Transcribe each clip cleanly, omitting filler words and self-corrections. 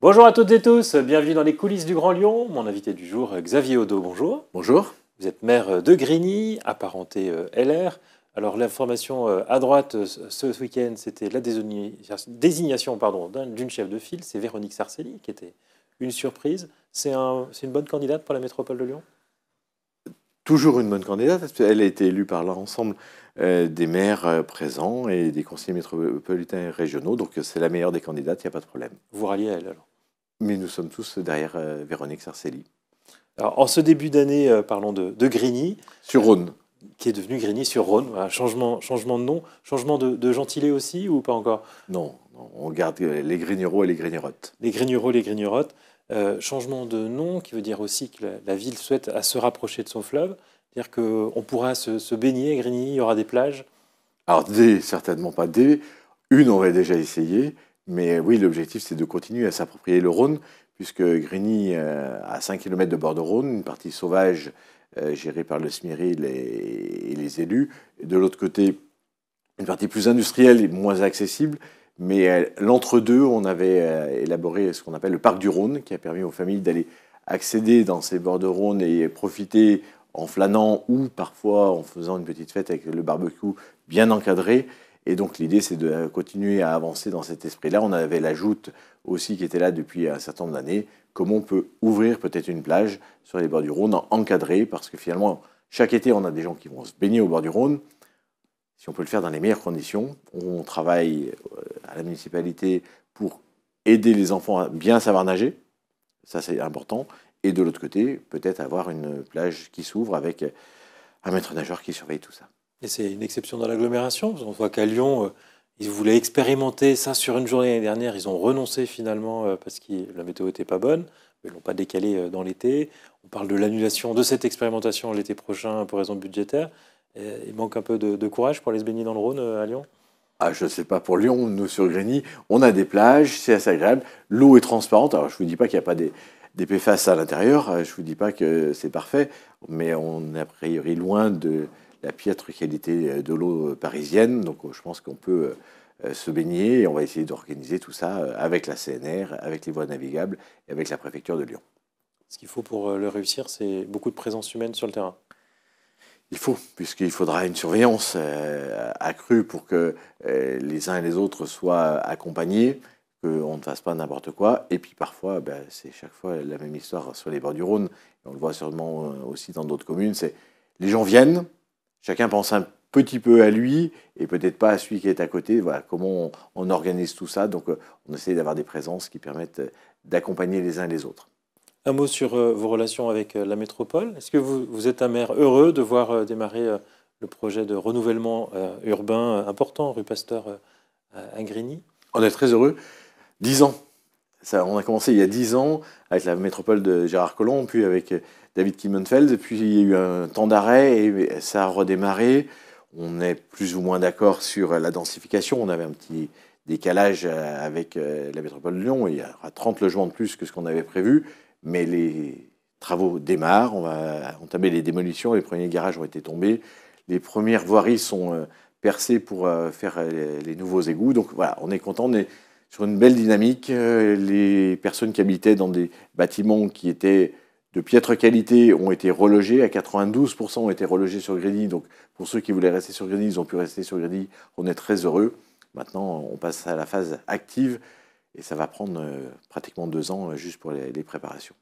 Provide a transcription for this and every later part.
Bonjour à toutes et tous, bienvenue dans les coulisses du Grand Lyon. Mon invité du jour, Xavier Odo, bonjour. Bonjour. Vous êtes maire de Grigny, apparenté LR. Alors l'information à droite ce week-end, c'était la désignation d'une chef de file, c'est Véronique Sarcelli, qui était une surprise. C'est une bonne candidate pour la métropole de Lyon? Toujours une bonne candidate, parce qu'elle a été élue par l'ensemble des maires présents et des conseillers métropolitains et régionaux, donc c'est la meilleure des candidates, il n'y a pas de problème. Vous ralliez à elle alors? Mais nous sommes tous derrière Véronique Sarcelli. Alors en ce début d'année, parlons de Grigny. Sur Rhône. Qui est devenu Grigny-sur-Rhône. Voilà, changement de nom, changement de gentilé aussi ou pas encore? Non, on garde les Grigneros et les Grignerottes. Les Grigneros, les Grignerottes. Changement de nom qui veut dire aussi que la ville souhaite à se rapprocher de son fleuve. C'est-à-dire qu'on pourra se baigner à Grigny, il y aura des plages. Alors certainement pas des. Une, on va déjà essayer. Mais oui, l'objectif, c'est de continuer à s'approprier le Rhône, puisque Grigny a 5 km de bord de Rhône, une partie sauvage gérée par le SMIRIL et les élus. Et de l'autre côté, une partie plus industrielle et moins accessible. Mais l'entre-deux, on avait élaboré ce qu'on appelle le parc du Rhône, qui a permis aux familles d'aller accéder dans ces bords de Rhône et profiter en flânant ou parfois en faisant une petite fête avec le barbecue bien encadré. Et donc l'idée, c'est de continuer à avancer dans cet esprit-là. On avait la Joute aussi qui était là depuis un certain nombre d'années. Comment on peut ouvrir peut-être une plage sur les bords du Rhône encadrée, parce que finalement, chaque été, on a des gens qui vont se baigner au bord du Rhône. Si on peut le faire dans les meilleures conditions, on travaille à la municipalité pour aider les enfants à bien savoir nager. Ça, c'est important. Et de l'autre côté, peut-être avoir une plage qui s'ouvre avec un maître nageur qui surveille tout ça. Et c'est une exception dans l'agglomération. On voit qu'à Lyon, ils voulaient expérimenter ça sur une journée l'année dernière. Ils ont renoncé finalement parce que la météo n'était pas bonne. Ils ne l'ont pas décalé dans l'été. On parle de l'annulation de cette expérimentation l'été prochain pour raison budgétaire. Il manque un peu de courage pour aller se baigner dans le Rhône à Lyon? Ah, je ne sais pas pour Lyon, nous sur Grigny, on a des plages, c'est assez agréable. L'eau est transparente. Alors je ne vous dis pas qu'il n'y a pas des PFAS à l'intérieur, je ne vous dis pas que c'est parfait, mais on est a priori loin de la piètre qualité de l'eau parisienne. Donc je pense qu'on peut se baigner et on va essayer d'organiser tout ça avec la CNR, avec les voies navigables et avec la préfecture de Lyon. Ce qu'il faut pour le réussir, c'est beaucoup de présence humaine sur le terrain. Il faut, puisqu'il faudra une surveillance accrue pour que les uns et les autres soient accompagnés, qu'on ne fasse pas n'importe quoi. Et puis parfois, c'est chaque fois la même histoire sur les bords du Rhône. Et on le voit sûrement aussi dans d'autres communes. C'est les gens viennent, chacun pense un petit peu à lui et peut-être pas à celui qui est à côté. Voilà comment on organise tout ça. Donc on essaie d'avoir des présences qui permettent d'accompagner les uns et les autres. Un mot sur vos relations avec la métropole. Est-ce que vous êtes un maire heureux de voir démarrer le projet de renouvellement urbain important, rue Pasteur à Grigny? On est très heureux. 10 ans. Ça, on a commencé il y a 10 ans avec la métropole de Gérard Collomb, puis avec David Kimmenfeld, et puis il y a eu un temps d'arrêt et ça a redémarré. On est plus ou moins d'accord sur la densification. On avait un petit décalage avec la métropole de Lyon. Il y aura 30 logements de plus que ce qu'on avait prévu, mais les travaux démarrent. On va entamer les démolitions. Les premiers garages ont été tombés. Les premières voiries sont percées pour faire les nouveaux égouts. Donc voilà, on est content. On est sur une belle dynamique. Les personnes qui habitaient dans des bâtiments qui étaient de piètre qualité ont été relogés. À 92% ont été relogés sur Grigny. Donc pour ceux qui voulaient rester sur Grigny, ils ont pu rester sur Grigny. On est très heureux. Maintenant, on passe à la phase active et ça va prendre pratiquement 2 ans juste pour les préparations.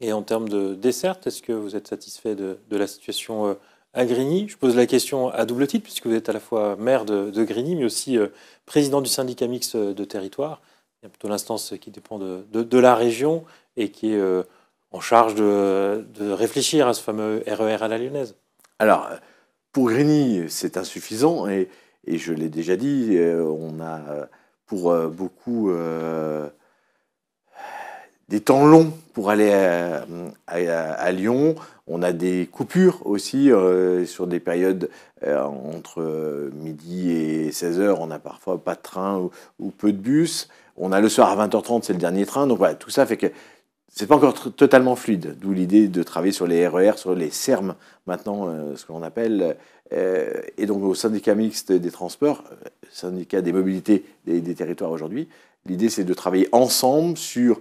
Et en termes de desserte, est-ce que vous êtes satisfait de la situation à Grigny? Je pose la question à double titre, puisque vous êtes à la fois maire de Grigny, mais aussi président du syndicat mixte de territoire. Il y a plutôt l'instance qui dépend de la région et qui est en charge de réfléchir à ce fameux RER à la lyonnaise. Alors, pour Grigny, c'est insuffisant et je l'ai déjà dit, on a pour beaucoup des temps longs pour aller à Lyon. On a des coupures aussi sur des périodes entre midi et 16 heures. On n'a parfois pas de train ou peu de bus. On a le soir à 20h30, c'est le dernier train. Donc voilà, tout ça fait que c'est pas encore totalement fluide. D'où l'idée de travailler sur les RER, sur les SERM maintenant, ce qu'on appelle. Et donc au syndicat mixte des transports, syndicat des mobilités des territoires aujourd'hui, l'idée c'est de travailler ensemble sur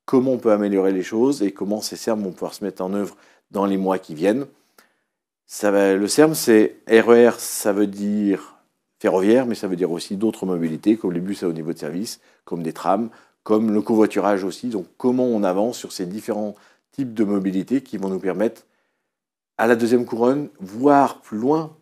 comment on peut améliorer les choses et comment ces SERM vont pouvoir se mettre en œuvre dans les mois qui viennent. Le SERM, c'est RER, ça veut dire ferroviaire, mais ça veut dire aussi d'autres mobilités, comme les bus à haut niveau de service, comme des trams, comme le covoiturage aussi. Donc comment on avance sur ces différents types de mobilités qui vont nous permettre, à la deuxième couronne, voire plus loin,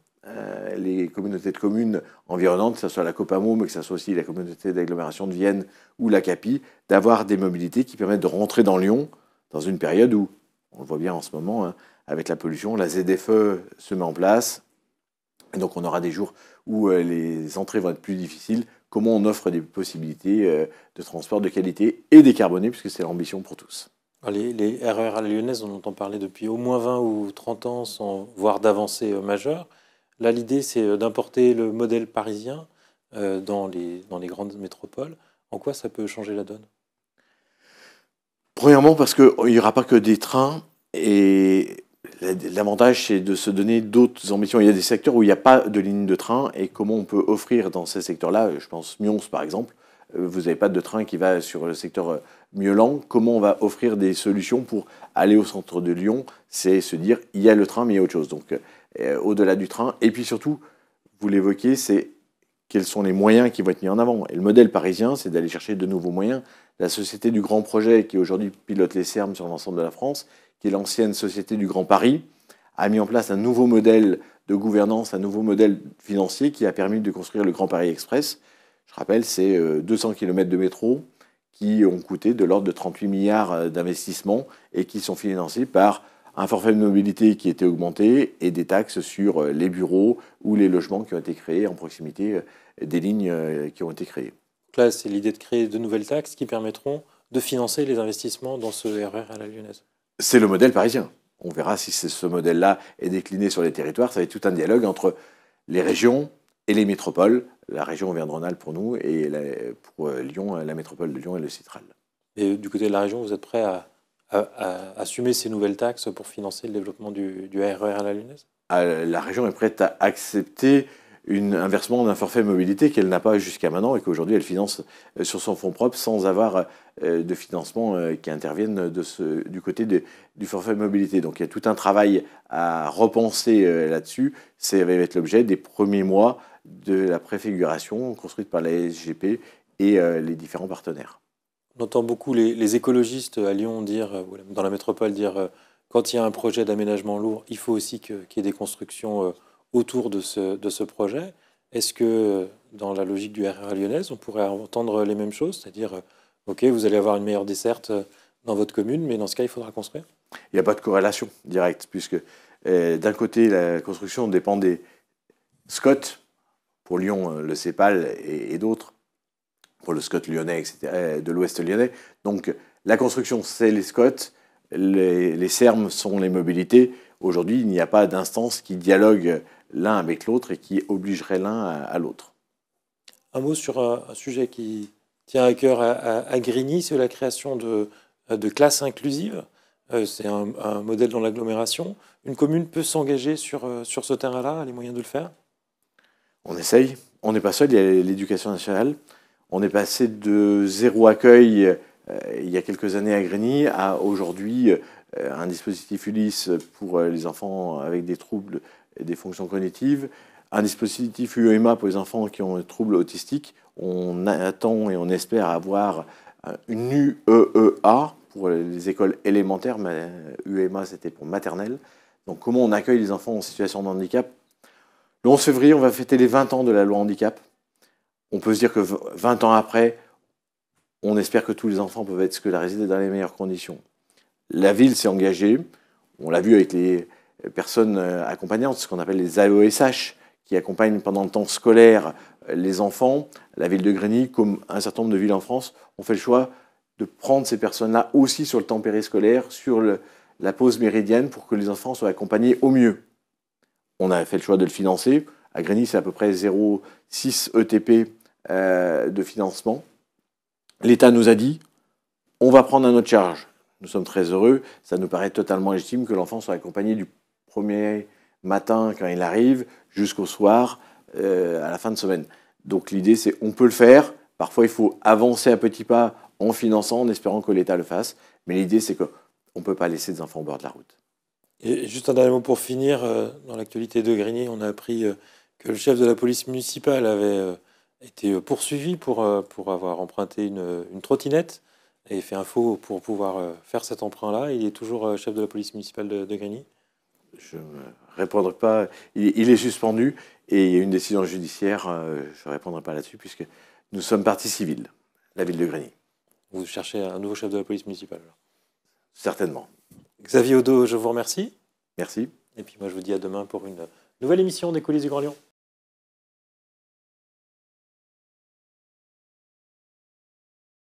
les communautés de communes environnantes, que ce soit la Copamo, mais que ce soit aussi la communauté d'agglomération de Vienne ou la CAPI, d'avoir des mobilités qui permettent de rentrer dans Lyon dans une période où, on le voit bien en ce moment, hein, avec la pollution, la ZFE se met en place. Et donc on aura des jours où les entrées vont être plus difficiles. Comment on offre des possibilités de transport de qualité et décarboné, puisque c'est l'ambition pour tous. Les RER à la lyonnaise, on entend parler depuis au moins 20 ou 30 ans, sans voir d'avancée majeure. Là, l'idée, c'est d'importer le modèle parisien dans les grandes métropoles. En quoi ça peut changer la donne? Premièrement, parce qu'il n'y aura pas que des trains, et l'avantage, c'est de se donner d'autres ambitions. Il y a des secteurs où il n'y a pas de ligne de train, et comment on peut offrir dans ces secteurs-là, je pense Mions par exemple, vous n'avez pas de train qui va sur le secteur Mieulan. Comment on va offrir des solutions pour aller au centre de Lyon? C'est se dire, il y a le train, mais il y a autre chose. Donc, au-delà du train. Et puis surtout, vous l'évoquez, c'est quels sont les moyens qui vont être mis en avant. Et le modèle parisien, c'est d'aller chercher de nouveaux moyens. La Société du Grand Projet, qui aujourd'hui pilote les SERM sur l'ensemble de la France, qui est l'ancienne Société du Grand Paris, a mis en place un nouveau modèle de gouvernance, un nouveau modèle financier qui a permis de construire le Grand Paris Express. Je rappelle, c'est 200 km de métro qui ont coûté de l'ordre de 38 milliards d'investissements et qui sont financés par un forfait de mobilité qui était augmenté et des taxes sur les bureaux ou les logements qui ont été créés en proximité des lignes qui ont été créées. Donc là, c'est l'idée de créer de nouvelles taxes qui permettront de financer les investissements dans ce RER à la lyonnaise. C'est le modèle parisien. On verra si ce modèle-là est décliné sur les territoires. Ça va être tout un dialogue entre les régions et les métropoles. La région Auvergne-Rhône-Alpes pour nous et pour Lyon, la métropole de Lyon et le Citral. Et du côté de la région, vous êtes prêt à assumer ces nouvelles taxes pour financer le développement du RER à la lyonnaise? La région est prête à accepter un versement d'un forfait mobilité qu'elle n'a pas jusqu'à maintenant et qu'aujourd'hui elle finance sur son fonds propre sans avoir de financement qui intervienne du côté du forfait mobilité. Donc il y a tout un travail à repenser là-dessus. Ça va être l'objet des premiers mois de la préfiguration construite par la SGP et les différents partenaires. On entend beaucoup les écologistes à Lyon dire, dans la métropole, dire quand il y a un projet d'aménagement lourd, il faut aussi qu'il y ait des constructions autour de ce projet. Est-ce que dans la logique du RER lyonnaise, on pourrait entendre les mêmes choses, c'est-à-dire, OK, vous allez avoir une meilleure desserte dans votre commune, mais dans ce cas, il faudra construire? Il n'y a pas de corrélation directe, puisque d'un côté, la construction dépend des SCOT, pour Lyon, le CEPAL et d'autres, pour le SCOT lyonnais, etc., de l'Ouest lyonnais. Donc la construction, c'est les SCOT, les SERM sont les mobilités. Aujourd'hui, il n'y a pas d'instance qui dialogue l'un avec l'autre et qui obligerait l'un à l'autre. Un mot sur un sujet qui tient à cœur à Grigny, c'est la création de classes inclusives. C'est un modèle dans l'agglomération. Une commune peut s'engager sur ce terrain-là, a les moyens de le faire? On essaye. On n'est pas seul, il y a l'éducation nationale. On est passé de zéro accueil il y a quelques années à Grigny à aujourd'hui un dispositif Ulysse pour les enfants avec des troubles et des fonctions cognitives, un dispositif UEMA pour les enfants qui ont des troubles autistiques. On attend et on espère avoir une UEEA pour les écoles élémentaires, mais UEMA c'était pour maternelle. Donc comment on accueille les enfants en situation de handicap? Le 11 février, on va fêter les 20 ans de la loi handicap. On peut se dire que 20 ans après, on espère que tous les enfants peuvent être scolarisés dans les meilleures conditions. La ville s'est engagée, on l'a vu avec les personnes accompagnantes, ce qu'on appelle les AESH, qui accompagnent pendant le temps scolaire les enfants. La ville de Grigny, comme un certain nombre de villes en France, ont fait le choix de prendre ces personnes-là aussi sur le temps périscolaire, sur la pause méridienne, pour que les enfants soient accompagnés au mieux. On a fait le choix de le financer. À Grigny, c'est à peu près 0,6 ETP de financement. L'État nous a dit, on va prendre à notre charge. Nous sommes très heureux. Ça nous paraît totalement légitime que l'enfant soit accompagné du premier matin quand il arrive jusqu'au soir à la fin de semaine. Donc l'idée, c'est on peut le faire. Parfois, il faut avancer à petits pas en finançant, en espérant que l'État le fasse. Mais l'idée, c'est qu'on ne peut pas laisser des enfants au bord de la route. Et juste un dernier mot pour finir. Dans l'actualité de Grigny, on a appris que le chef de la police municipale avait été poursuivi pour avoir emprunté une trottinette et fait un faux pour pouvoir faire cet emprunt-là. Il est toujours chef de la police municipale de Grigny. Je ne répondrai pas. Il est suspendu et il y a une décision judiciaire. Je ne répondrai pas là-dessus puisque nous sommes partie civile, la ville de Grigny. Vous cherchez un nouveau chef de la police municipale, alors. Certainement. Xavier Odo, je vous remercie. Merci. Et puis moi, je vous dis à demain pour une nouvelle émission des coulisses du Grand Lyon.